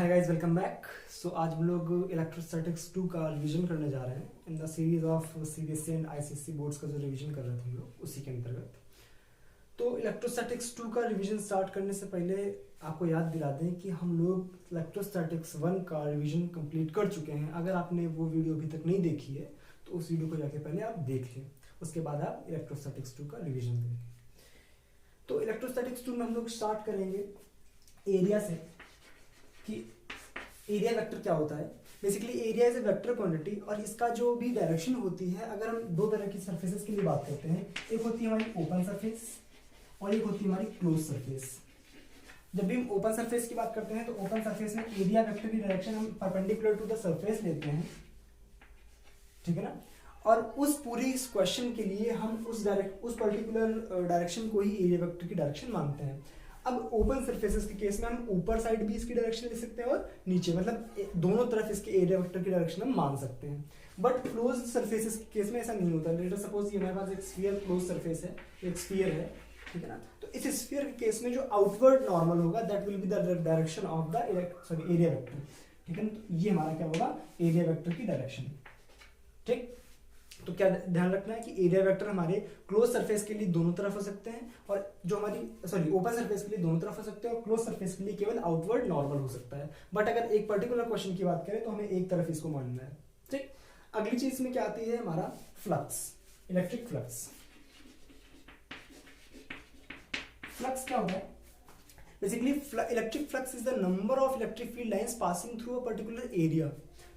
हाय guys, welcome back. So आज हम लोग इलेक्ट्रोस्टैटिक्स 2 का रिवीजन करने जा रहे हैं in the series of CBSE and ICSE boards का जो रिवीजन कर रहे थे हम लोग उसी के अंतर्गत। तो इलेक्ट्रोस्टैटिक्स 2 का रिवीजन स्टार्ट करने से पहले आपको याद दिला दें कि हम लोग इलेक्ट्रोस्टैटिक्स 1 का रिवीजन कंप्लीट कर चुके हैं। अगर आपने वो वीडियो अभी तक नहीं देखी है तो उस वीडियो को जाके पहले आप देख लें, उसके बाद आप इलेक्ट्रोस्टैटिक्स 2 का रिवीजन देखें। तो इलेक्ट्रोस्टैटिक्स 2 में हम लोग स्टार्ट करेंगे एरिया से कि एरिया वेक्टर क्या होता है। Basically area is a vector quantity और इसका जो भी डायरेक्शन होती है, अगर हम दो तरह की सरफेसेस के लिए बात करते हैं, एक होती है हमारी ओपन सरफेस और एक होती है हमारी क्लोज सरफेस। जब भी हम ओपन सरफेस की बात करते हैं तो ओपन सरफेस में एरिया वेक्टर की डायरेक्शन हम परपेंडिकुलर टू द सरफेस लेते हैं, ठीक है ना। और उस पूरी इस क्वेश्चन के लिए हम उस पर्टिकुलर डायरेक्शन को ही एरिया वेक्टर की डायरेक्शन मानते हैं। अब ओपन सरफेसेस के केस में हम ऊपर साइड भी इसकी डायरेक्शन ले सकते हैं और नीचे, मतलब दोनों तरफ इसके एरिया वेक्टर की डायरेक्शन हम मान सकते हैं। बट क्लोज सरफेसेस के केस में ऐसा नहीं होता। लेट अस सपोज ये हमारे पास एक स्फीयर क्लोज सरफेस है, एक स्फीयर है, ठीक है ना। तो इस स्फीयर के केस में जो आउटवर्ड नॉर्मल होगा that will be the direction of the area vector, ठीक है ना। तो ये हमारा क्या होगा, एरिया वेक्टर की डायरेक्शन, ठीक। तो क्या ध्यान रखना है कि एरिया वेक्टर हमारे क्लोज सरफेस के लिए दोनों तरफ हो सकते हैं और जो हमारी ओपन सरफेस के लिए दोनों तरफ हो सकते हैं और क्लोज सरफेस के लिए केवल आउटवर्ड नॉर्मल हो सकता है। बट अगर एक पर्टिकुलर क्वेश्चन की बात करें तो हमें एक तरफ इसको मानना है, ठीक। अगली चीज में क्या आती है, हमारा फ्लक्स, इलेक्ट्रिक फ्लक्स। फ्लक्स क्या होता है? Basically electric flux is the number of electric field lines passing through a particular area.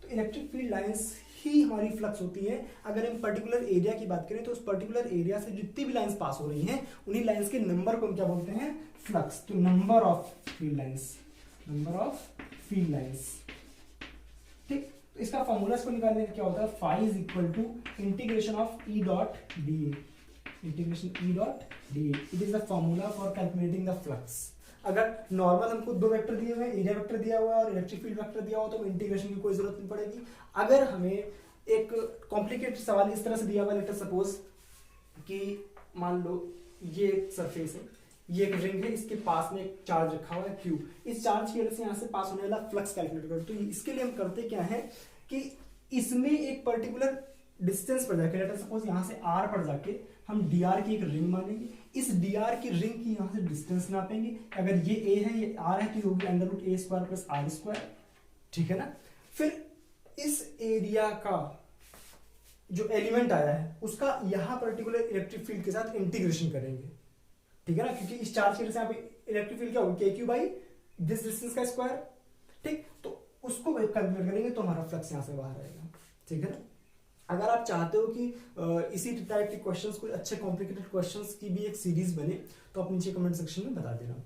तो इलेक्ट्रिक फील्ड लाइंस ही हमारी फ्लक्स होती है। अगर हम पर्टिकुलर एरिया की बात करें तो उस पर्टिकुलर एरिया से जितनी भी लाइंस पास हो रही हैं उन्हीं लाइंस के नंबर को हम क्या बोलते हैं, फ्लक्स। तो नंबर ऑफ फील्ड लाइंस, ठीक। तो इसका फॉर्मूला को निकालने का क्या होता है, phi is equal to integration of E dot d A, it is the formula for calculating the flux. अगर नॉर्मल हमको दो वेक्टर दिए हुए हैं, एरिया वेक्टर दिया हुआ है और इलेक्ट्रिक फील्ड वेक्टर दिया हुआ, तो इंटीग्रेशन की कोई जरूरत नहीं पड़ेगी। अगर हमें एक कॉम्प्लिकेटेड सवाल इस तरह से दिया हुआ, लेट अस सपोज कि मान लो ये एक सरफेस है, ये एक रिंग है, इसके पास में एक चार्ज रखा हुआ है Q। इस चार्ज की वजह से यहाँ से पास होने वाला फ्लक्स कैलकुलेट करो। तो इसके लिए हम करते क्या है कि इसमें एक पर्टिकुलर डिस्टेंस पर जाके, लेट अस सपोज यहाँ से R पर जाके हम dr की एक रिंग मानेंगे। इस dr की रिंग की यहाँ से डिस्टेंस नापेंगे। अगर ये a है, ये r है, तो होगी √a² + r², ठीक है ना। फिर इस एरिया का जो एलिमेंट आया है उसका यहाँ पर्टिकुलर इलेक्ट्रिक फील्ड के साथ इंटीग्रेशन करेंगे, ठीक है ना, क्योंकि इस चार्ज की वजह से यहाँ पे इलेक्ट्रिक फील्ड क्या होगी, kq/दिस डिस्टेंस का स्क्वायर, ठीक। तो उसको कैलकुलेट करेंगे तो हमारा फ्लक्स यहाँ से बाहर आएगा, ठीक है ना। अगर आप चाहते हो कि इसी टाइप के क्वेश्चंस, कोई अच्छे कॉम्प्लिकेटेड क्वेश्चंस की भी एक सीरीज बने तो आप नीचे कमेंट सेक्शन में बता देना,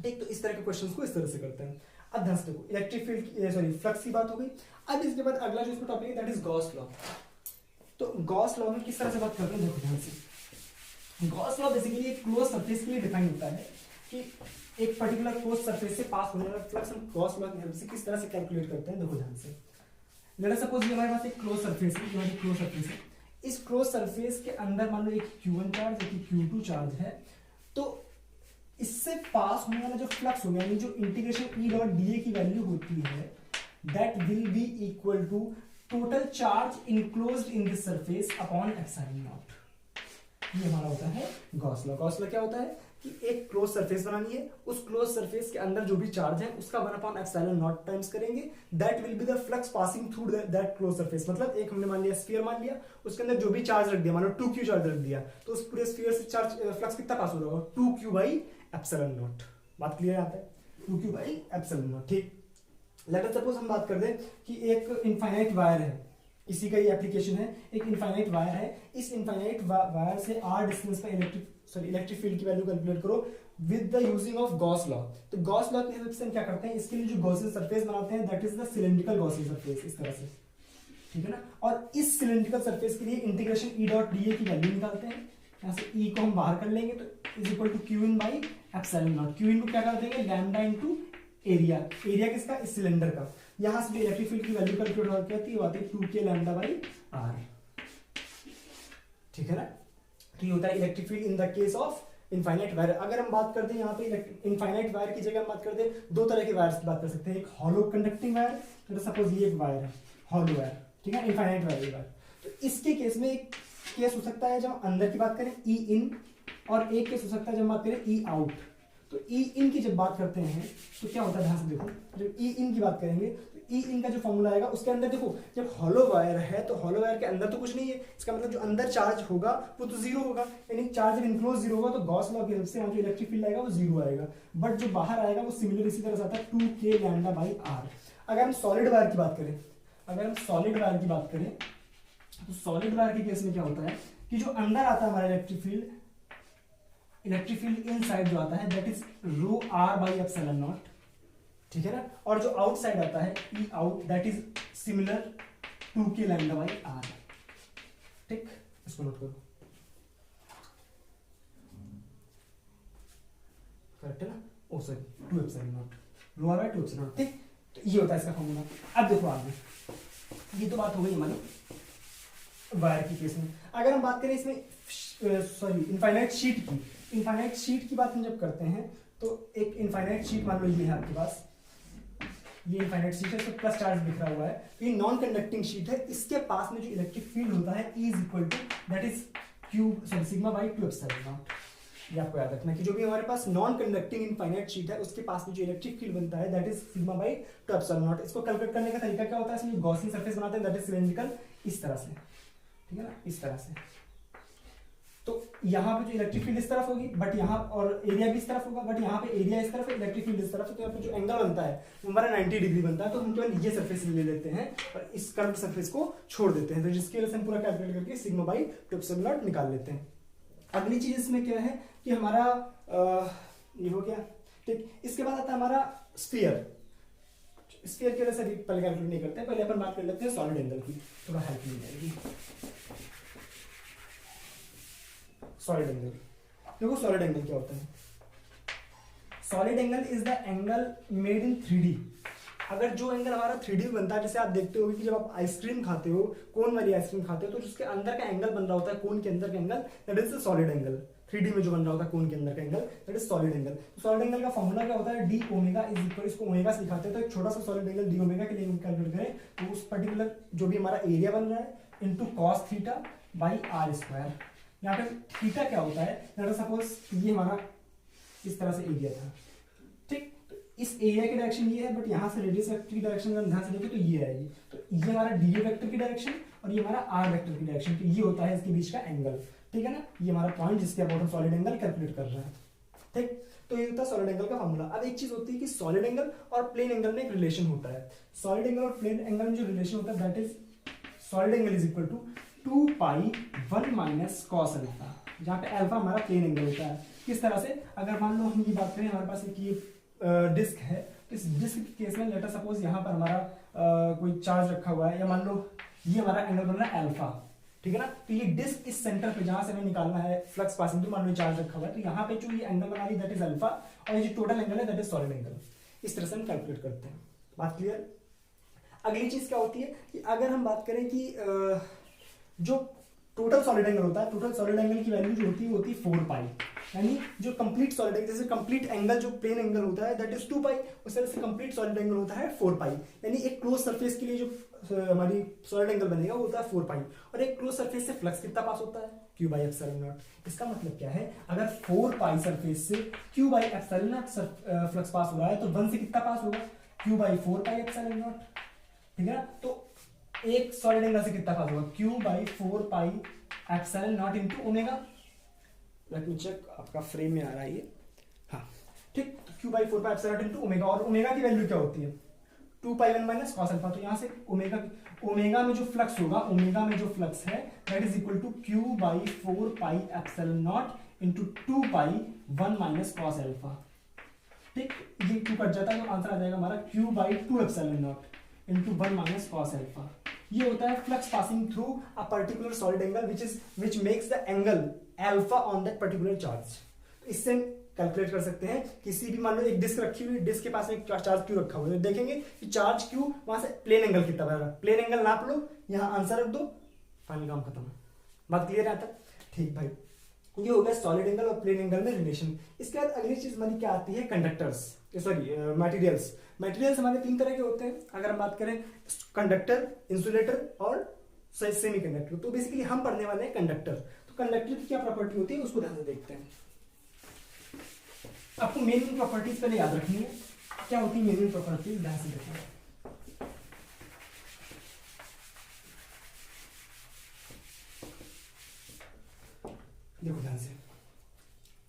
ठीक। तो इस तरह के क्वेश्चंस को इस तरह से करते हैं। अब ध्यान से देखो, इलेक्ट्रिक फील्ड फ्लक्स की बात हो गई। अब इसके बाद अगला जो इसमें टॉपिक है दैट इज गॉस लॉ। तो गॉस लॉ में किस तरह से बात करते हैं, देखो ध्यान से। गॉस लॉ बेसिकली एक क्लोज सरफेस के लिए डिफाइन होता है कि एक पर्टिकुलर क्लोज सरफेस से पास होने वाला फ्लक्स हम गॉस लॉ की हेल्प से किस तरह से कैलकुलेट करते हैं। देखो ध्यान से, लेट अस सपोज ये हमारे पास एक क्लोज सरफेस है, हमारी क्लोज सरफेस है। इस क्लोज सरफेस के अंदर मान लो एक Q1 चार्ज, एक Q2 चार्ज है। तो इससे पास होने वाला जो फ्लक्स होगा, यानी जो integration E dot d A की वैल्यू होती है, that will be equal to total charge enclosed in this surface upon epsilon naught. ये हमारा होता है गॉस लॉ। गॉस लॉ क्या होता है कि एक क्लोज सरफेस बनानी है, उस क्लोज सरफेस के अंदर जो भी चार्ज है उसका 1/ε0 टाइम्स करेंगे, that will be the flux passing through that close surface. मतलब एक हमने मान लिया स्फीयर मान लिया, उसके अंदर जो भी चार्ज रख दिया, मान लो 2q चार्ज रख दिया, तो उस पूरे स्फीयर से चार्ज फ्लक्स कितना पास हो रहा होगा, 2q/ε0। बात क्लियर आता है, 2q/ε0, ठीक। लेट अस सपोज हम बात कर दें कि एक इनफाइनाइट वायर है, इसी का ये एप्लीकेशन है। एक इनफाइनाइट वायर है, इस इनफाइनाइट वायर से r डिस्टेंस पर इलेक्ट्रिक फील्ड की वैल्यू कैलकुलेट करो with the using of Gauss law. तो गॉस लॉ की हेल्प से हम क्या करते हैं, इसके लिए जो गॉसियन सरफेस बनाते हैं that is the cylindrical Gaussian surface, इस तरह से, ठीक है ना। और इस सिलेंड्रिकल सरफेस के लिए integration E dot d A की वैल्यू निकालते हैं। यहाँ से ई को हम बाहर कर लेंगे तो is equal to Q1/ε0। Q1 को क्या कर देंगे, लैम्डा इंटू एरिया। एरिया किसका, इस सिलेंडर का। यहां से जो इलेक्ट्रिक फील्ड की वैल्यू कैलकुलेट होती है वो आती है 2k λ/r, ठीक है ना। तो ये होता है electric field in the case of infinite wire, अगर हम बात करते हैं यहाँ पे इनफाइनाइट वायर की जगह हम बात करते हैं दो तरह के वायर की बात कर सकते हैं, एक हॉलो कंडक्टिंग वायर, तो सपोज ये एक वायर है हॉलो वायर, ठीक है, इनफाइनाइट वायर ये वायर। तो इसके केस में एक केस हो सकता है जब अंदर की बात करें ई इन, और एक केस हो सकता है जब बात करें ई आउट। तो ई इन की जब बात करते हैं तो क्या होता है, ध्यान से देखो, जब ई इन की बात करेंगे तो ई इन का जो फॉर्मूला आएगा उसके अंदर देखो, जब हॉलो वायर है तो हॉलो वायर के अंदर तो कुछ नहीं है, इसका मतलब जो अंदर चार्ज होगा वो तो जीरो होगा, यानी चार्ज जब इनक्लोज जीरो होगा तो गॉस लॉ की हेल्प से वहां जो इलेक्ट्रिक फील्ड आएगा वो जीरो आएगा, बट जो बाहर आएगा वो सिमिलर इसी तरह से आता है 2k लैम्डा बाई आर। अगर हम सॉलिड वायर की बात करें, अगर हम सॉलिड वायर की बात करें तो सॉलिड वायर के केस में क्या होता है कि जो अंदर आता है हमारा इलेक्ट्रिक फील्ड इनसाइड जो आता है that is rho R by epsilon naught, ठीक है ना, और जो आउटसाइड आता है E out that is similar 2k lambda by R, ठीक, इसको नोट करो, करेक्ट है ना, oh sorry 2 epsilon naught, rho R by 2 epsilon naught, ठीक। तो ये होता है इसका फॉर्मूला। अब देखो आगे, ये तो बात हो गई हमारी वायर की केस में। अगर हम बात करें इसमें सॉरी इनफाइनाइट शीट की, इनफाइनाइट शीट की बात हम जब करते हैं तो एक इनफाइनाइट शीट मान लो ये है आपके पास, ये इनफाइनाइट शीट है, इसमें प्लस चार्ज बिखरा हुआ है, तो ये नॉन कंडक्टिंग शीट है, इसके पास में जो इलेक्ट्रिक फील्ड होता है E is equal to that is cube sorry sigma by 2 epsilon naught. ये आपको याद रखना कि जो भी हमारे पास नॉन कंडक्टिंग इनफाइनाइट शीट है उसके पास में जो इलेक्ट्रिक फील्ड बनता है that is sigma by 2 epsilon naught. इसको कैलकुलेट करने का तरीका क्या होता है, इसमें गॉसियन सरफेस बनाते हैं दैट इज सिलेंड्रिकल, इस तरह से, ठीक है ना, इस तरह से। तो यहाँ पे जो इलेक्ट्रिक फील्ड इस तरफ होगी बट यहाँ, और एरिया भी इस तरफ होगा बट यहाँ पे एरिया इस तरफ है, इलेक्ट्रिक फील्ड इस तरफ है, तो यहाँ पे जो एंगल बनता है वो हमारा 90 डिग्री बनता है, तो हम केवल ये सरफेस ले लेते हैं और इस कर्व सरफेस को छोड़ देते हैं, तो जिसकी वजह से हम पूरा कैलकुलेट करके सिग्मा बाई 2 एप्सिलॉन नॉट निकाल लेते हैं। अगली चीज इसमें क्या है कि हमारा ये हो गया, ठीक। इसके बाद आता है हमारा स्फीयर। स्फीयर की वजह से पहले कैलकुलेट नहीं करते, पहले अपन बात कर लेते हैं सॉलिड एंगल की, थोड़ा हेल्प मिल जाएगी। सॉलिड एंगल, देखो सॉलिड एंगल क्या होता है, solid angle is the angle made in 3D। अगर जो एंगल हमारा 3D में बनता है, जैसे आप देखते हो कि जब आप आइसक्रीम खाते हो, कोन वाली आइसक्रीम खाते हो, तो जिसके अंदर का एंगल बन रहा होता है कोन के अंदर का angle that is solid angle. 3D में जो बन रहा होता है कोन के अंदर का angle that is solid angle. Solid angle का फॉर्मूला क्या होता है, डी ओमेगा इज इक्वल, इसको ओमेगा से दिखाते हैं, तो एक छोटा सा सॉलिड एंगल डी ओमेगा के लिए कैलकुलेट करें तो उस पर्टिकुलर जो भी हमारा एरिया बन रहा है into cos theta by r square. यहाँ पे थीटा क्या होता है, सपोज ये हमारा इस तरह से एरिया था, ठीक, तो इस एरिया की डायरेक्शन ये है बट यहाँ से रेडियस वेक्टर की डायरेक्शन अगर ध्यान से देखें तो ये आएगी, तो ये हमारा डी वेक्टर की डायरेक्शन और ये हमारा आर वेक्टर की डायरेक्शन, तो ये होता है इसके बीच का एंगल, ठीक है ना, ये हमारा पॉइंट जिसके अबाउट हम सॉलिड एंगल कैलकुलेट कर रहे हैं, ठीक। तो ये होता है सॉलिड एंगल का फॉर्मूला। अब एक चीज होती है कि सॉलिड एंगल और प्लेन एंगल में एक रिलेशन होता है, सॉलिड एंगल और प्लेन एंगल में जो रिलेशन होता है that is solid angle is equal to 2 pi 1 minus cos alpha, जहाँ पे अल्फा हमारा प्लेन एंगल होता है। किस तरह से, अगर मान लो हम ये बात करें, हमारे पास एक ये डिस्क है, इस डिस्क के केस में लेटर सपोज यहाँ पर हमारा कोई चार्ज रखा हुआ है, या मान लो ये हमारा एंगल बन रहा है अल्फा, ठीक है ना, तो ये डिस्क इस सेंटर पे जहां से हमें निकालना है फ्लक्स पासिंग थ्रू, मान लो चार्ज रखा हुआ है, तो यहाँ पे जो ये एंगल बना रही दैट इज अल्फा, और ये जो टोटल एंगल है दैट इज सॉलिड एंगल। इस तरह से हम कैलकुलेट करते हैं, बात क्लियर। अगली चीज क्या होती है कि अगर हम बात करें कि जो टोटल सॉलिड एंगल होता है, टोटल सॉलिड एंगल की वैल्यू जो होती है 4 पाई, यानी जो कंप्लीट सॉलिड एंगल, जैसे कंप्लीट एंगल जो प्लेन एंगल होता है दैट इज 2 पाई, उस तरह से कंप्लीट सॉलिड एंगल होता है 4 पाई, यानी एक क्लोज सरफेस के लिए जो हमारी सॉलिड एंगल बनेगा वो होता है 4 पाई, और एक क्लोज सरफेस से फ्लक्स कितना पास होता है, q बाई एप्सिलॉन नॉट। इसका मतलब क्या है, अगर 4 पाई सरफेस से q by epsilon not flux pass हो रहा है तो 1 से कितना पास होगा, q by 4 pi epsilon naught, ठीक है ना, तो एक सॉलिड एंगल से कितना पास होगा, q by 4 pi epsilon naught into omega. Let me check, आपका फ्रेम में आ रहा है ये, हाँ ठीक, तो q by 4 pi epsilon naught into omega, और ओमेगा की वैल्यू क्या होती है 2 पाई 1 माइनस कॉस अल्फा, तो यहाँ से ओमेगा में जो फ्लक्स होगा, ओमेगा में जो फ्लक्स है that is equal to q by 4 pi epsilon naught into 2 pi 1 minus cos alpha, ठीक, ये 2 कट जाता है तो आंसर आ जाएगा हमारा q by 2 epsilon naught into 1 minus cos alpha. ये होता है flux passing through a particular solid angle which makes the angle alpha on that particular charge। इससे कैलकुलेट कर सकते हैं, किसी भी मान लो एक डिस्क रखी हुई, डिस्क के पास एक चार्ज क्यू रखा हुआ है, तो देखेंगे कि चार्ज क्यू वहां से प्लेन एंगल कितना बन रहा है, प्लेन एंगल नाप लो, यहाँ आंसर रख दो, फाइनल काम खत्म। बात क्लियर है तक, ठीक भाई। ये हो गया सॉलिड एंगल और प्लेन एंगल में रिलेशन। इसके बाद अगली चीज हमारी क्या आती है, कंडक्टर्स, सॉरी मटेरियल्स। मटेरियल्स हमारे 3 तरह के होते हैं अगर हम बात करें, कंडक्टर, इंसुलेटर और सेमी कंडक्टर। तो बेसिकली हम पढ़ने वाले हैं कंडक्टर। तो कंडक्टर की क्या प्रॉपर्टी होती है उसको ध्यान से देखते हैं। आपको मेन प्रॉपर्टीज पहले याद रखनी है, क्या होती है मेन प्रॉपर्टीज, ध्यान से देखना। देखो ध्यान से,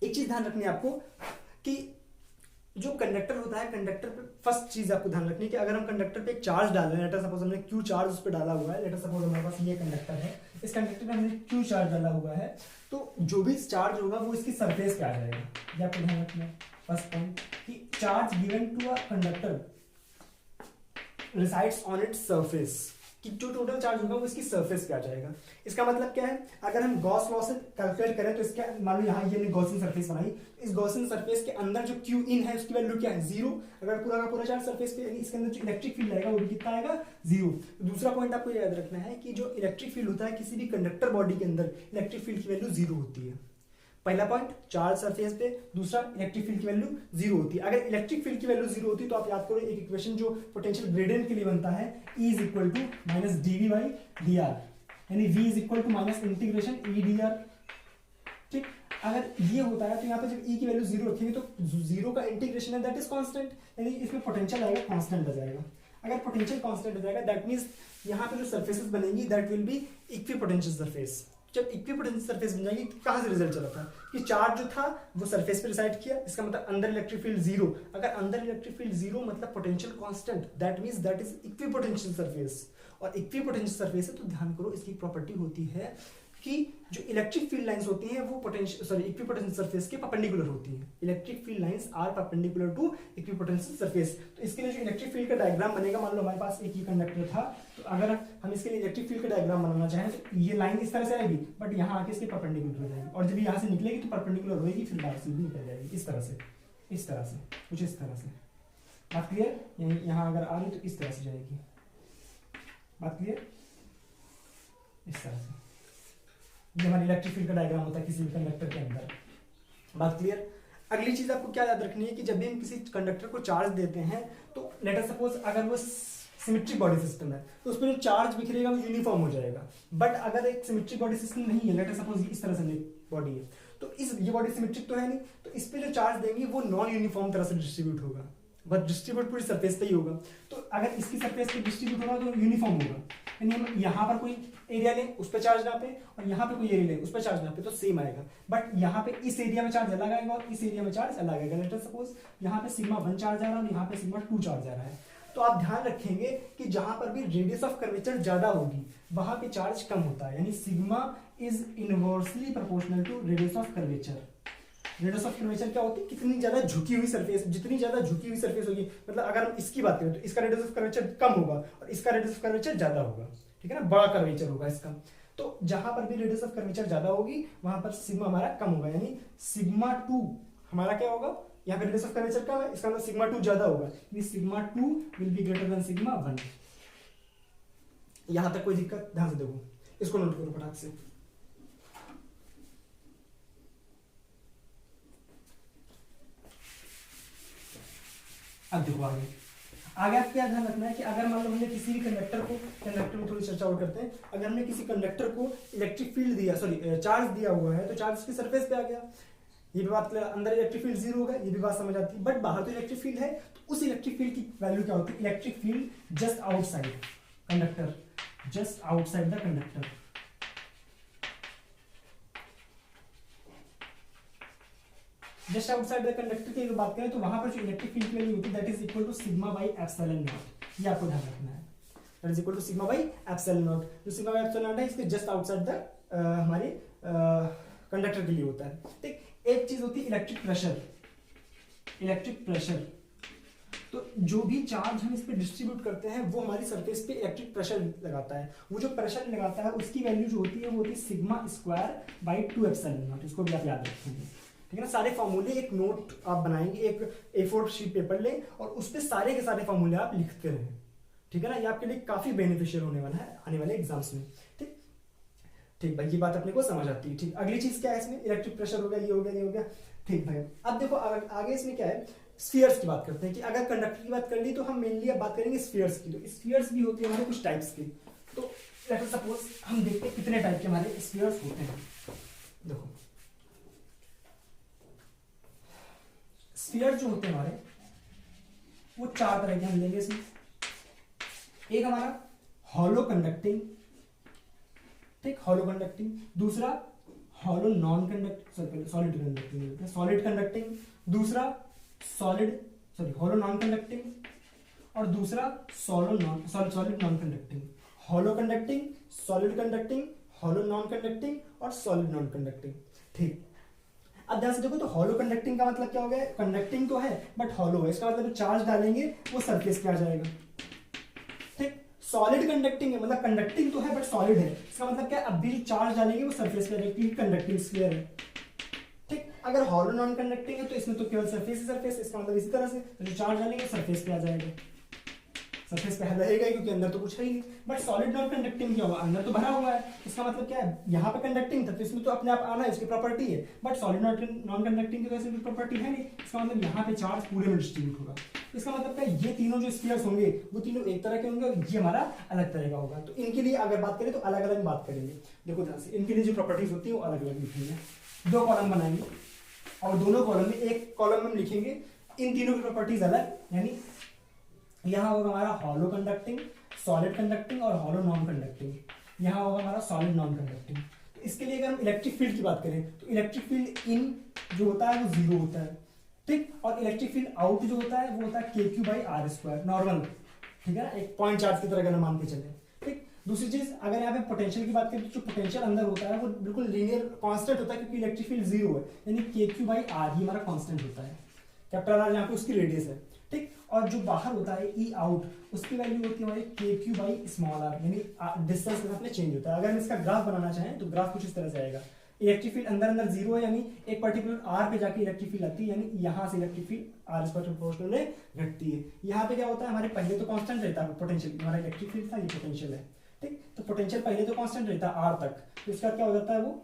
एक चीज ध्यान रखनी है आपको कि जो कंडक्टर होता है, कंडक्टर पे फर्स्ट चीज आपको ध्यान रखनी है कि अगर हम कंडक्टर पे एक चार्ज डाल रहे हैं, लेटर सपोज हमने क्यू चार्ज उस पर डाला हुआ है, लेटर सपोज हमारे पास ये कंडक्टर है, इस कंडक्टर पे हमने क्यू चार्ज डाला हुआ है, तो जो भी चार्ज होगा वो इसकी सरफेस पे आ जाएगा। ये आपको ध्यान रखना है फर्स्ट पॉइंट कि charge given to a conductor resides on its surface, कि जो टोटल चार्ज होगा वो इसकी सरफेस पे आ जाएगा। इसका मतलब क्या है, अगर हम गॉस लॉ से कैलकुलेट करें तो इसका मान लो यहाँ ये गॉसियन सरफेस बनाई, इस गॉसियन सरफेस के अंदर जो क्यू इन है उसकी वैल्यू क्या है, 0। अगर पूरा का पूरा चार्ज सरफेस पे, इसके अंदर जो इलेक्ट्रिक फील्ड आएगा वो भी कितना आएगा, 0। दूसरा पॉइंट आपको याद रखना है कि जो इलेक्ट्रिक फील्ड होता है किसी भी कंडक्टर बॉडी के अंदर, इलेक्ट्रिक फील्ड की वैल्यू 0 होती है। पहला पॉइंट चार्ज सरफेस पे, दूसरा इलेक्ट्रिक फील्ड की वैल्यू 0 होती है। अगर इलेक्ट्रिक फील्ड की वैल्यू 0 होती है तो आप याद करो एक इक्वेशन जो पोटेंशियल ग्रेडियंट के लिए बनता है, E is equal to minus dv by dr, यानी V is equal to minus integration E dr। ठीक, अगर ये होता है तो यहाँ पे जब E की वैल्यू 0 रखेंगे तो 0 का इंटीग्रेशन है दैट इज कांस्टेंट, यानी इसमें पोटेंशियल आएगा कांस्टेंट आ जाएगा। अगर पोटेंशियल कांस्टेंट हो जाएगा दैट मींस यहाँ पे जो सरफेसेस बनेंगी that will B equipotential surface. जब इक्विपोटेंशियल सरफेस बन जाएगी तो कहां से रिजल्ट चला था कि चार्ज जो था वो सरफेस पे रिसाइड किया, इसका मतलब अंदर इलेक्ट्रिक फील्ड 0। अगर अंदर इलेक्ट्रिक फील्ड 0 मतलब potential constant, that means that is equipotential surface. और इक्विपोटेंशियल सरफेस है तो ध्यान करो इसकी प्रॉपर्टी होती है कि जो इलेक्ट्रिक फील्ड लाइंस होती हैं वो इक्विपोटेंशियल सरफेस के परपेंडिकुलर होती हैं। Electric field lines are perpendicular to equipotential surface. तो इसके लिए जो इलेक्ट्रिक फील्ड का डायग्राम बनेगा, मान लो हमारे पास एक ये कंडक्टर था, तो अगर हम इसके लिए इलेक्ट्रिक फील्ड का डायग्राम बनाना चाहें तो ये लाइन इस तरह से आएगी, बट यहाँ आके इसके परपेंडिकुलर हो जाएगी, और जब यहाँ से निकलेगी तो परपेंडिकुलर होगी, फिर बाहर से भी निकल जाएगी इस तरह से, इस तरह से, कुछ इस तरह से। बात क्लियर? यहाँ अगर आ रही तो इस तरह से जाएगी। बात क्लियर? इस तरह से ये हमारी इलेक्ट्रिक फील्ड का डायग्राम होता है किसी भी कंडक्टर के अंदर। बात क्लियर? अगली चीज आपको क्या याद रखनी है कि जब भी हम किसी कंडक्टर को चार्ज देते हैं तो लेट अस सपोज अगर वो सिमेट्रिक बॉडी सिस्टम है तो उसमें जो चार्ज बिखरेगा वो यूनिफॉर्म हो जाएगा। बट अगर एक सिमेट्रिक बॉडी सिस्टम नहीं है, लेट अस सपोज इस तरह से बॉडी है, तो ये बॉडी सिमेट्रिक तो है नहीं, तो इस पे जो चार्ज देंगे वो नॉन यूनिफॉर्म तरह से डिस्ट्रीब्यूट होगा, बट डिस्ट्रीब्यूट पूरी सरफेस पे ही होगा। तो अगर इसकी सरफेस पे डिस्ट्रीब्यूट होगा तो यूनिफॉर्म होगा, यानी हम यहाँ पर कोई एरिया लें उस पर चार्ज नापे और यहाँ पे कोई एरिया लें उस पर चार्ज नापे तो सेम आएगा। बट यहाँ पे इस एरिया में चार्ज अलग आएगा और इस एरिया में चार्ज अलग आएगा। लेट अस सपोज यहाँ पे सिग्मा 1 चार्ज आ रहा है और यहाँ पे सिग्मा 2 चार्ज आ रहा है, तो आप ध्यान रखेंगे कि जहां पर भी रेडियस ऑफ कर्वेचर ज्यादा होगी वहां पे चार्ज कम होता है, यानी sigma is inversely proportional to radius of curvature. Radius of curvature क्या होती है, कितनी ज्यादा झुकी हुई सरफेस, जितनी ज्यादा झुकी हुई सरफेस होगी, मतलब अगर हम इसकी बात करें तो इसका रेडियस ऑफ कर्वेचर कम होगा और इसका रेडियस ऑफ कर्वेचर ज्यादा होगा, ठीक है ना, बड़ा कर्वेचर होगा इसका। तो जहां पर भी रेडियस ऑफ कर्वेचर ज्यादा होगी वहां पर सिग्मा हमारा कम होगा, यानी सिग्मा 2 हमारा क्या होगा, यहाँ पे रेडियस ऑफ कर्वेचर कम है, इसका मतलब सिग्मा 2 ज्यादा होगा, यानी sigma 2 will be greater than sigma 1। यहां तक कोई दिक्कत? ध्यान से देखो, इसको नोट करो फटाक से। अब देखो आगे आप क्या ध्यान रखना है कि अगर मान लो हमने किसी भी कंडक्टर में थोड़ी चर्चा और करते हैं, अगर हमने किसी कंडक्टर को इलेक्ट्रिक फील्ड दिया, चार्ज दिया हुआ है, तो चार्ज उसकी सरफेस पे आ गया, ये भी बात क्लियर, अंदर इलेक्ट्रिक फील्ड 0 होगा, ये भी बात समझ आती है। बट बाहर तो इलेक्ट्रिक फील्ड है, तो उस इलेक्ट्रिक फील्ड की वैल्यू क्या होती है, electric field just outside conductor, just outside the conductor, just outside the conductor की अगर बात करें तो वहां पर जो इलेक्ट्रिक फील्ड की वैल्यू होती है that is equal to sigma by epsilon naught. ये आपको ध्यान रखना है, that is equal to sigma by epsilon naught. जो सिग्मा बाई एप्सिलॉन नॉट है इसके जस्ट आउटसाइड द हमारे कंडक्टर के लिए होता है। ठीक, एक चीज होती है इलेक्ट्रिक प्रेशर। इलेक्ट्रिक प्रेशर, तो जो भी चार्ज हम इस पे डिस्ट्रीब्यूट करते हैं वो हमारी सरफेस पे इलेक्ट्रिक प्रेशर लगाता है। वो जो प्रेशर लगाता है उसकी वैल्यू जो होती है वो होती है sigma square by 2 epsilon naught. इसको भी आप याद रखेंगे, ठीक है ना। सारे फॉर्मूले एक नोट आप बनाएंगे, एक A4 शीट पेपर लें और उस पे सारे के सारे फॉर्मूले आप लिखते रहें, ठीक है ना। ये आपके लिए काफी बेनिफिशियल होने वाला है आने वाले एग्जाम्स में। ठीक ठीक भाई, ये बात अपने को समझ आती है। ठीक, अगली चीज क्या है इसमें, इलेक्ट्रिक प्रेशर हो गया, ये हो गया, ये हो गया। ठीक भाई, अब देखो आगे इसमें क्या है, स्फीयर्स की बात करते हैं कि अगर कंडक्टर की बात कर ली तो हम मेनली अब बात करेंगे स्फीयर्स की। तो स्फीयर्स भी होती है हमारे कुछ टाइप्स की। तो लेट्स सपोज हम देखते हैं कितने टाइप के हमारे स्फीयर्स होते हैं। देखो स्फीयर जो होते हैं हमारे वो 4 तरह के हम लेंगे इसमें। एक हमारा हॉलो कंडक्टिंग, ठीक, हॉलो कंडक्टिंग। दूसरा hollow non conducting, solid conducting, solid conducting. दूसरा हॉलो नॉन कंडक्टिंग, और दूसरा solid non conducting. Hollow conducting, solid conducting, hollow non conducting और सॉलिड नॉन कंडक्टिंग। ठीक, अब ध्यान से देखो तो हॉलो कंडक्टिंग का मतलब क्या हो गया, कंडक्टिंग तो है बट हॉलो है, इसका मतलब चार्ज डालेंगे वो सरफेस पे आ जाएगा। ठीक, सॉलिड कंडक्टिंग है, मतलब कंडक्टिंग तो है बट सॉलिड है, इसका मतलब क्या है, अब भी जो चार्ज डालेंगे वो सरफेस पे आ जाएगा, कंडक्टिंग स्फीयर है। ठीक, अगर हॉलो नॉन कंडक्टिंग है तो इसमें तो केवल सरफेस ही सरफेस, इसका मतलब इसी तरह से तो जो चार्ज डालेंगे सरफेस पे आ जाएगा, सरफेस पे रहेगा क्योंकि अंदर तो कुछ है ही नहीं। बट सॉलिड नॉन कंडक्टिंग क्या हुआ, अंदर तो भरा हुआ है, इसका मतलब क्या है, यहाँ पे कंडक्टिंग था तो इसमें तो अपने आप आना है, इसकी प्रॉपर्टी है। बट सॉलिड नॉन कंडक्टिंग की तो ऐसी प्रॉपर्टी है नहीं, इसका मतलब यहाँ पे चार्ज पूरे में डिस्ट्रीब्यूट होगा। इसका मतलब क्या है, ये तीनों जो स्फीयर्स होंगे वो तीनों एक तरह के होंगे और ये हमारा अलग तरह का होगा। तो इनके लिए अगर बात करें तो अलग अलग बात करेंगे। देखो ध्यान से, इनके लिए जो प्रॉपर्टीज होती है वो अलग अलग लिखेंगे। 2 कॉलम बनाएंगे और दोनों कॉलम में एक कॉलम में लिखेंगे इन तीनों की प्रॉपर्टीज अलग, यानी यहाँ होगा हमारा हॉलो कंडक्टिंग, सॉलिड कंडक्टिंग और हॉलो नॉन कंडक्टिंग। यहाँ होगा हमारा सॉलिड नॉन कंडक्टिंग। तो इसके लिए अगर हम इलेक्ट्रिक फील्ड की बात करें तो इलेक्ट्रिक फील्ड इन जो होता है वो 0 होता है, ठीक, और इलेक्ट्रिक फील्ड आउट जो होता है वो होता है KQ/R² नॉर्मल, ठीक है ना, एक पॉइंट चार्ज की तरह अगर मान के चले। ठीक, दूसरी चीज अगर यहाँ पे पोटेंशियल की बात करें तो जो पोटेंशियल अंदर होता है वो बिल्कुल लीनियर कांस्टेंट होता है क्योंकि इलेक्ट्रिक फील्ड 0 है, यानी KQ/R ही हमारा कांस्टेंट होता है, कैपिटल R यहाँ पे उसकी रेडियस है। ठीक, और जो बाहर होता है E आउट, उसकी वैल्यू होती है हमारी KQ/r, यानी डिस्टेंस में चेंज होता है। अगर हम इसका ग्राफ बनाना चाहें तो ग्राफ कुछ इस तरह से आएगा, इलेक्ट्रिक फील्ड अंदर 0 है, यानी एक पर्टिकुलर R पे जाके इलेक्ट्रिक फील्ड आती है, यानी यहाँ से इलेक्ट्रिक फील्ड R² प्रोपोर्शनल में घटती है। यहाँ पे क्या होता है, हमारे पहले तो कांस्टेंट रहता है पोटेंशियल, हमारा इलेक्ट्रिक फील्ड था, ये पोटेंशियल है। ठीक, तो पोटेंशियल पहले तो कांस्टेंट रहता है R तक, तो इसका क्या हो जाता है, वो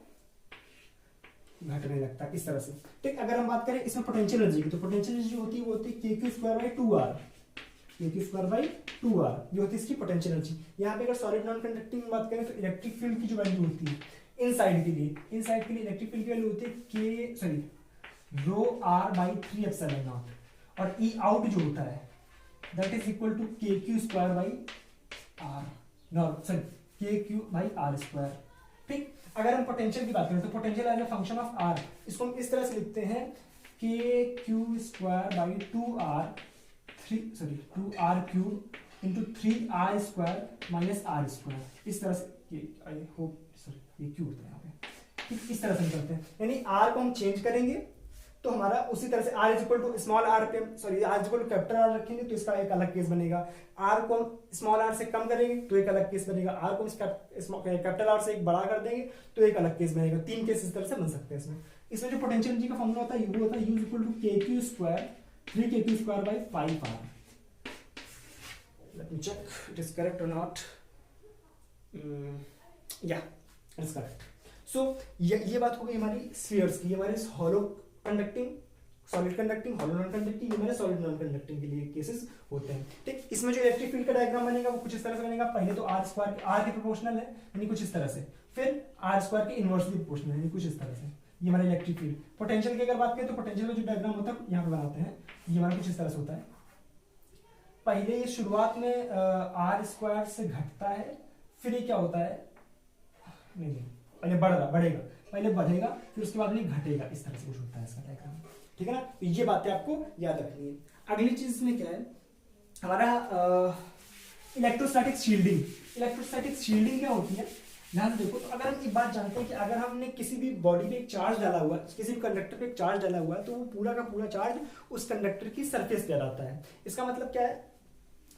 घटने लगता है इस तरह से। ठीक, अगर हम बात करें इसमें पोटेंशियल एनर्जी की तो पोटेंशियल एनर्जी होती है वो होती है KQ²/2R, KQ²/2R ये होती है इसकी पोटेंशियल एनर्जी। यहाँ पे अगर सॉलिड नॉन कंडक्टिंग की बात करें तो इलेक्ट्रिक फील्ड की जो वैल्यू होती है इन साइड के लिए इलेक्ट्रिक फील्ड की वैल्यू होती है ρR/3ε0, और E आउट जो होता है that is equal to KQ²/R²। ठीक, अगर हम पोटेंशियल की बात करें तो potential as a function of R, इसको हम इस तरह से लिखते हैं KQ²/2R3 into 3R² - R², इस तरह से, आई होप सॉरी ये क्यों होता है यहाँ पे, इस तरह से निकलते हैं, यानी R को हम चेंज करेंगे तो हमारा उसी तरह से R equal to small r पे, sorry R equal to capital R रखेंगे तो इसका एक अलग केस बनेगा, R को हम स्मॉल r से कम करेंगे तो एक अलग केस बनेगा, R को कैपिटल R से एक बड़ा कर देंगे तो एक अलग केस बनेगा। 3 केस इस तरह से बन सकते हैं इसमें जो पोटेंशियल एनर्जी का फॉर्मूला होता है वो होता है U equal to KQ²/3KQ²/5R। Let me check it is correct और नॉट, या इट इज करेक्ट। सो ये बात हो गई हमारी स्फीयर्स की, हमारे hollow conducting, solid conducting, hollow non conducting, ये हमारे सॉलिड नॉन कंडक्टिंग के लिए केसेस होते हैं। ठीक, इसमें जो इलेक्ट्रिक फील्ड का डायग्राम बनेगा वो कुछ इस तरह से बनेगा, पहले तो R के प्रोपोर्शनल है यानी कुछ इस तरह से, फिर R² के इनवर्सली प्रोपोर्शनल यानी कुछ इस तरह से, ये हमारा इलेक्ट्रिक फील्ड। पोटेंशियल की अगर बात करें तो पोटेंशियल का जो डायग्राम होता है यहाँ पे बनाते हैं, ये हमारा कुछ इस तरह से होता है, पहले ये शुरुआत में R² से घटता है, फिर ये क्या होता है, नहीं पहले बढ़ेगा, पहले बढ़ेगा फिर उसके बाद में घटेगा, इस तरह से कुछ होता है इसका डायग्राम, ठीक है ना। तो ये बातें आपको याद रखनी है। अगली चीज इसमें क्या है, हमारा इलेक्ट्रोस्टैटिक शील्डिंग। इलेक्ट्रोस्टैटिक शील्डिंग क्या होती है, ध्यान से देखो, तो अगर हम एक बात जानते हैं कि अगर हमने किसी भी बॉडी पे एक चार्ज डाला हुआ है, किसी भी कंडक्टर पे एक चार्ज डाला हुआ है, तो वो पूरा का पूरा चार्ज उस कंडक्टर की सरफेस पे आता है। इसका मतलब क्या है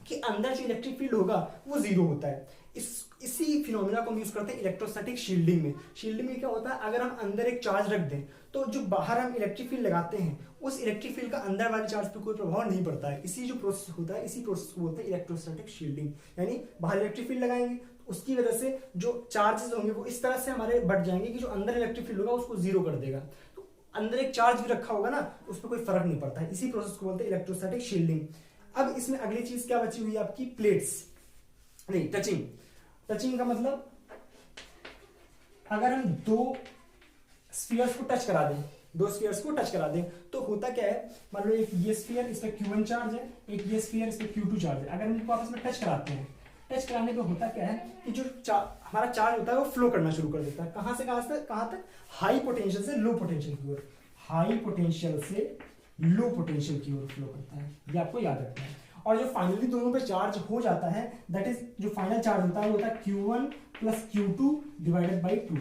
कि अंदर जो इलेक्ट्रिक फील्ड होगा वो 0 होता है। इसी फिनोमेना को हम यूज करते हैं इलेक्ट्रोस्टैटिक शील्डिंग में। शील्डिंग में क्या होता है, अगर हम अंदर एक चार्ज रख दें तो जो बाहर हम इलेक्ट्रिक फील्ड लगाते हैं उस इलेक्ट्रिक फील्ड का अंदर वाले चार्ज पे कोई प्रभाव नहीं पड़ता है। इसी जो प्रोसेस होता है, इसी प्रोसेस को बोलते हैं इलेक्ट्रोस्टैटिक शील्डिंग। यानी बाहर इलेक्ट्रिक फील्ड लगाएंगे उसकी वजह से जो चार्जेस होंगे वो इस तरह से हमारे बढ़ जाएंगे कि जो अंदर इलेक्ट्रिक फील्ड होगा उसको जीरो कर देगा। तो अंदर एक चार्ज भी रखा होगा ना, उस पर कोई फर्क नहीं पड़ता है। इसी प्रोसेस को बोलते हैं इलेक्ट्रोस्टैटिक शील्डिंग। अब इसमें अगली चीज क्या बची हुई है आपकी, प्लेट्स, नहीं टचिंग। टचिंग का मतलब अगर हम दो स्फीयर्स को टच करा दें, दो स्फीयर्स को टच करा दें तो होता क्या है, मान लो एक ये स्फीयर इस पे Q1 चार्ज है, एक ये स्फीयर इस पे Q2 चार्ज है। अगर हम इनको आपस में टच कराते हैं, टच कराने पे होता क्या है कि जो हमारा चार्ज होता है वो फ्लो करना शुरू कर देता है। कहां से कहां तक, हाई पोटेंशियल से लो पोटेंशियल की ओर, हाई पोटेंशियल से लो पोटेंशियल की ओर फ्लो करता है। ये आपको याद रखना है। और जो फाइनली दोनों पे चार्ज हो जाता है, दैट इज जो फाइनल चार्ज होता है वो होता है Q1 plus Q2 divided by 2।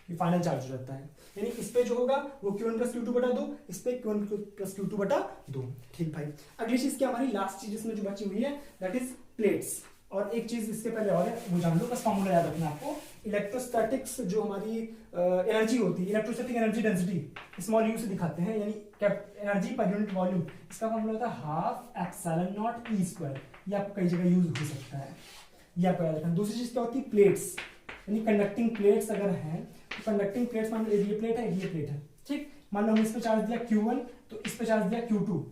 ये फाइनल चार्ज हो जाता है। यानी इस पे जो होगा वो Q1 प्लस Q2 बटा 2, इस पे Q1 प्लस Q2 बटा 2। ठीक भाई। अगली चीज क्या हमारी लास्ट चीज इसमें जो बची हुई है, दैट इज प्लेट्स। और एक चीज इसके पहले और है, वो जान लो, बस फॉर्मूला याद रखना आपको। इलेक्ट्रोस्टैटिक्स जो हमारी एनर्जी होती है, electrostatic energy density small you से दिखाते हैं, यानी एनर्जी पर यूनिट वॉल्यूम, इसका फॉर्मूला होता है half epsilon not E square. ये आपको कई जगह यूज हो सकता है, ये आपको याद रखना। दूसरी चीज क्या होती है, प्लेट्स, यानी कंडक्टिंग प्लेट्स अगर हैं, तो कंडक्टिंग प्लेट्स मान लो ये प्लेट है, ये प्लेट है, ठीक। मान लो हमने इस पे चार्ज दिया Q1, तो इस पे चार्ज दिया Q2।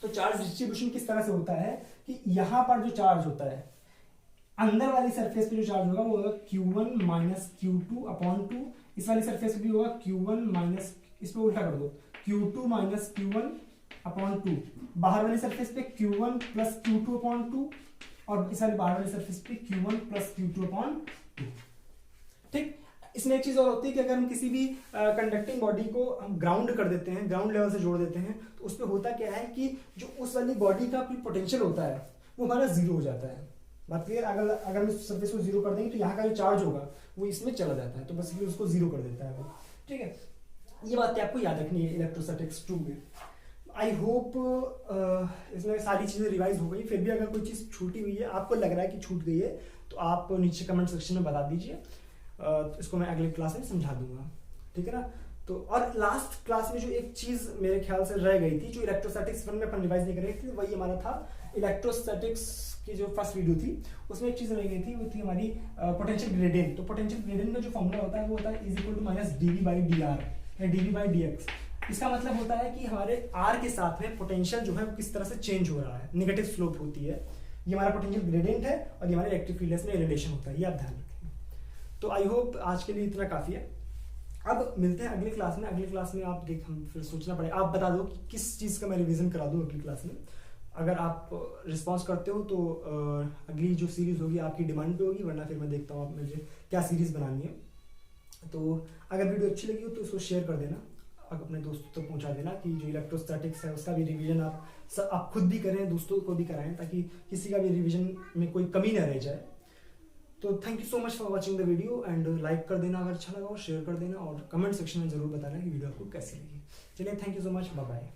तो चार्ज डिस्ट्रीब्यूशन किस तरह से होता है कि यहाँ पर जो चार्ज होता है, अंदर वाली सरफेस पे जो चार्ज होगा वो होगा Q1 माइनस Q2 अपॉन 2। इस वाली सरफेस पे भी होगा Q1 माइनस, इस पे उल्टा कर दो, Q2 माइनस Q1 अपॉन 2। बाहर वाली सरफेस पे Q1 प्लस Q2 अपॉन 2, और इस वाली बाहर वाली सरफेस पे Q1 प्लस Q2 अपॉन 2। ठीक। इसमें एक चीज और होती है कि अगर हम किसी भी कंडक्टिंग बॉडी को हम ग्राउंड कर देते हैं, ग्राउंड लेवल से जोड़ देते हैं, तो उसमें होता क्या है कि जो उस वाली बॉडी का पोटेंशियल होता है वो हमारा जीरो हो जाता है। बात क्लियर। अगर हम इस सरफेस को जीरो कर देंगे तो यहाँ का जो चार्ज होगा वो इसमें चला जाता है, तो बस उसको जीरो कर देता है वो। ठीक है, ये बातें आपको याद रखनी है इलेक्ट्रोस्टैटिक्स 2 में। आई होप इसमें सारी चीजें रिवाइज हो गई। फिर भी अगर कोई चीज छूटी हुई है, आपको लग रहा है कि छूट गई है, तो आप नीचे कमेंट सेक्शन में बता दीजिए, इसको मैं अगले क्लास में समझा दूंगा। ठीक है ना। तो और लास्ट क्लास में जो एक चीज मेरे ख्याल से रह गई थी, जो इलेक्ट्रोस्टैटिक्स 1 में अपन रिवाइज नहीं कर रहे थे, वही हमारा था इलेक्ट्रोस्टैटिक्स की जो फर्स्ट वीडियो थी, उसमें एक चीज रह गई थी, वो थी हमारी पोटेंशियल ग्रेडियंट। तो पोटेंशियल ग्रेडियंट का जो फॉर्मूला होता है वो होता है is equal to minus dv by dr या dv बाई dx। इसका मतलब होता है कि हमारे r के साथ में पोटेंशियल जो है वो किस तरह से चेंज हो रहा है, नेगेटिव स्लोप होती है। ये हमारा पोटेंशियल ग्रेडियंट है और ये हमारे इलेक्ट्रिक फील्ड में रिलेशन होता है, ये आप ध्यान रखें। तो आई होप आज के लिए इतना काफी है। अब मिलते हैं अगली क्लास में। अगली क्लास में आप हम फिर सोचना पड़ेगा, आप बता दो कि किस चीज़ का मैं रिवीजन करा दूँ अगली क्लास में। अगर आप रिस्पॉन्स करते हो तो अगली जो सीरीज होगी आपकी डिमांड पे होगी, वरना फिर मैं देखता हूँ आप मुझे क्या सीरीज बनानी है। तो अगर वीडियो अच्छी लगी हो तो उसको शेयर कर देना, अपने दोस्तों तक पहुँचा देना कि जो इलेक्ट्रोस्टैटिक्स है उसका भी रिवीजन आप खुद भी करें, दोस्तों को भी कराएं, ताकि किसी का भी रिवीजन में कोई कमी ना रह जाए। तो thank you so much for watching the video, and like कर देना अगर अच्छा लगा हो, शेयर कर देना, और कमेंट सेक्शन में जरूर बताना कि वीडियो आपको कैसी लगी। चलिए, thank you so much, bye bye.